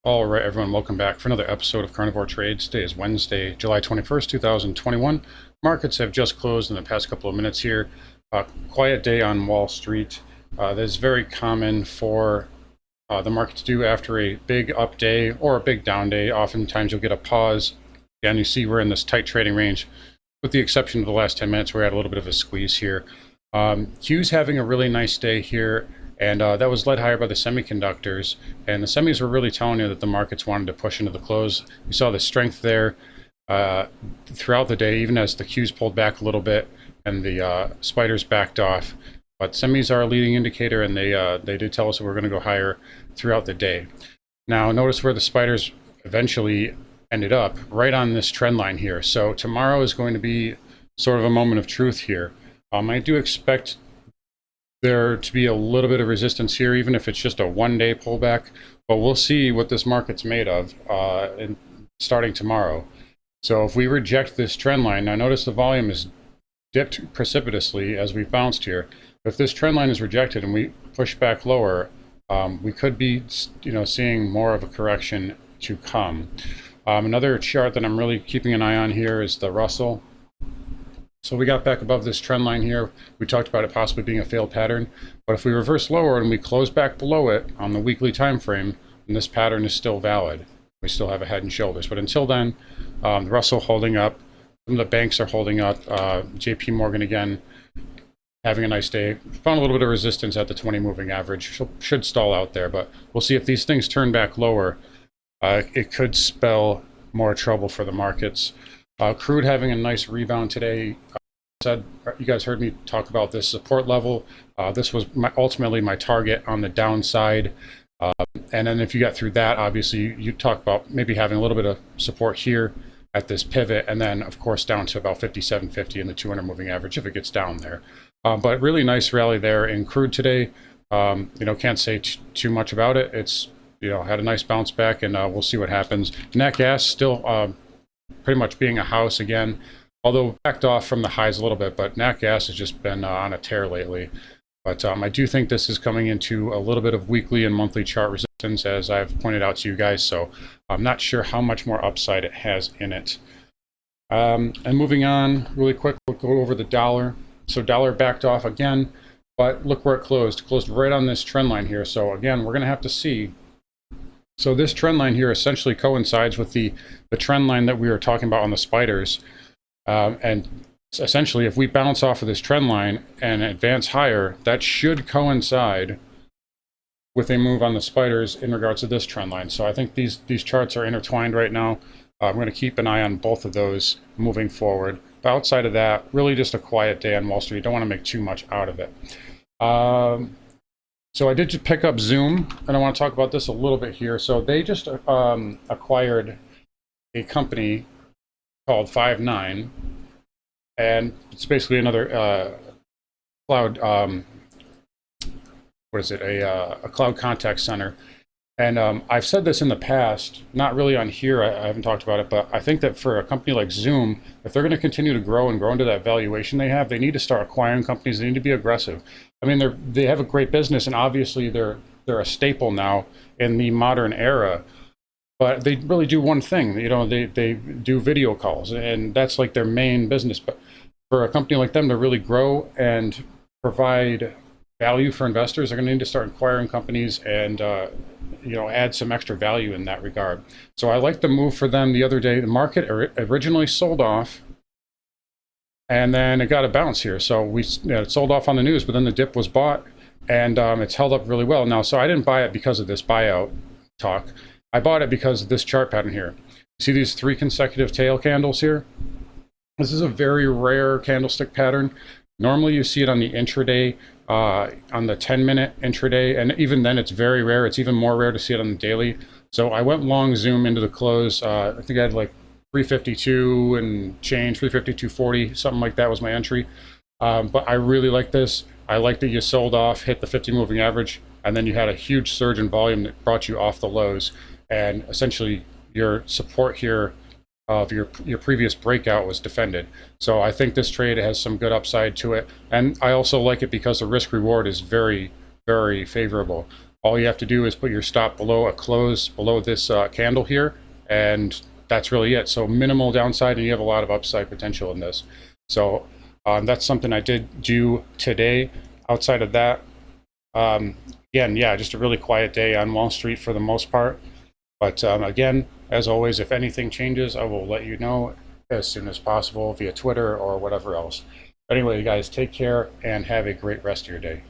All right, everyone, welcome back for another episode of Carnivore Trades. Today is Wednesday, July 21st, 2021. Markets have just closed in the past couple of minutes here. Quiet day on Wall Street. That is very common for the market to do after a big up day or a big down day. Oftentimes you'll get a pause. Again, you see we're in this tight trading range, with the exception of the last 10 minutes. We're at a little bit of a squeeze here. Q's having a really nice day here. And that was led higher by the semiconductors. And the semis were really telling you that the markets wanted to push into the close. You saw the strength there throughout the day, even as the Qs pulled back a little bit and the spiders backed off. But semis are a leading indicator, and they did tell us that we're going to go higher throughout the day. Now, notice where the spiders eventually ended up, right on this trend line here. So tomorrow is going to be sort of a moment of truth here. I do expect there to be a little bit of resistance here, even if it's just a one-day pullback, but we'll see what this market's made of starting tomorrow. So if we reject this trend line, now notice the volume is dipped precipitously as we've bounced here. If this trend line is rejected and we push back lower, we could be seeing more of a correction to come. Another chart that I'm really keeping an eye on here is the Russell. So we got back above this trend line here. We talked about it possibly being a failed pattern, but if we reverse lower and we close back below it on the weekly time frame, then this pattern is still valid. We still have a head and shoulders. But until then, the Russell holding up. Some of the banks are holding up. JP Morgan again having a nice day. Found a little bit of resistance at the 20 moving average. Should stall out there, but we'll see if these things turn back lower. It could spell more trouble for the markets. Crude having a nice rebound today. You guys heard me talk about this support level. This was ultimately my target on the downside. And then if you got through that, obviously you talk about maybe having a little bit of support here at this pivot, and then of course down to about 57.50 in the 200 moving average if it gets down there. But really nice rally there in crude today. Can't say too much about it. It's had a nice bounce back, and we'll see what happens. Nat gas still pretty much being a house again, although backed off from the highs a little bit, but nat gas has just been on a tear lately. But I do think this is coming into a little bit of weekly and monthly chart resistance, as I've pointed out to you guys, so I'm not sure how much more upside it has in it. And moving on really quick, we'll go over the dollar. So dollar backed off again, but look where it closed right on this trend line here. So again, we're going to have to see. So this trend line here essentially coincides with the trend line that we were talking about on the spiders. And essentially, if we bounce off of this trend line and advance higher, that should coincide with a move on the spiders in regards to this trend line. So I think these charts are intertwined right now. I'm going to keep an eye on both of those moving forward. But outside of that, really just a quiet day on Wall Street. Don't want to make too much out of it. So I did just pick up Zoom, and I want to talk about this a little bit here. So they just acquired a company called Five9, and it's basically another cloud, a cloud contact center. And I've said this in the past, not really on here, I haven't talked about it, but I think that for a company like Zoom, if they're going to continue to grow and grow into that valuation they have, they need to start acquiring companies. They need to be aggressive. I mean, they have a great business, and obviously they're a staple now in the modern era. But they really do one thing. They do video calls, and that's like their main business. But for a company like them to really grow and provide value for investors, they're going to need to start acquiring companies and add some extra value in that regard. So I like the move for them the other day. The market originally sold off, and then it got a bounce here. So it sold off on the news, but then the dip was bought, and it's held up really well now. So I didn't buy it because of this buyout talk. I bought it because of this chart pattern here. See these 3 consecutive tail candles here? This is a very rare candlestick pattern. Normally you see it on the intraday, on the 10-minute intraday, and even then it's very rare. It's even more rare to see it on the daily. So I went long Zoom into the close. I think I had like 352 and change, 352.40, something like that was my entry. But I really like this. I like that you sold off, hit the 50 moving average, and then you had a huge surge in volume that brought you off the lows. And essentially your support here of your previous breakout was defended. So I think this trade has some good upside to it. And I also like it because the risk reward is very, very favorable. All you have to do is put your stop below a close below this candle here, and that's really it. So minimal downside, and you have a lot of upside potential in this. So that's something I did do today. Outside of that, again, yeah, just a really quiet day on Wall Street for the most part. But again, as always, if anything changes, I will let you know as soon as possible via Twitter or whatever else. Anyway, you guys take care and have a great rest of your day.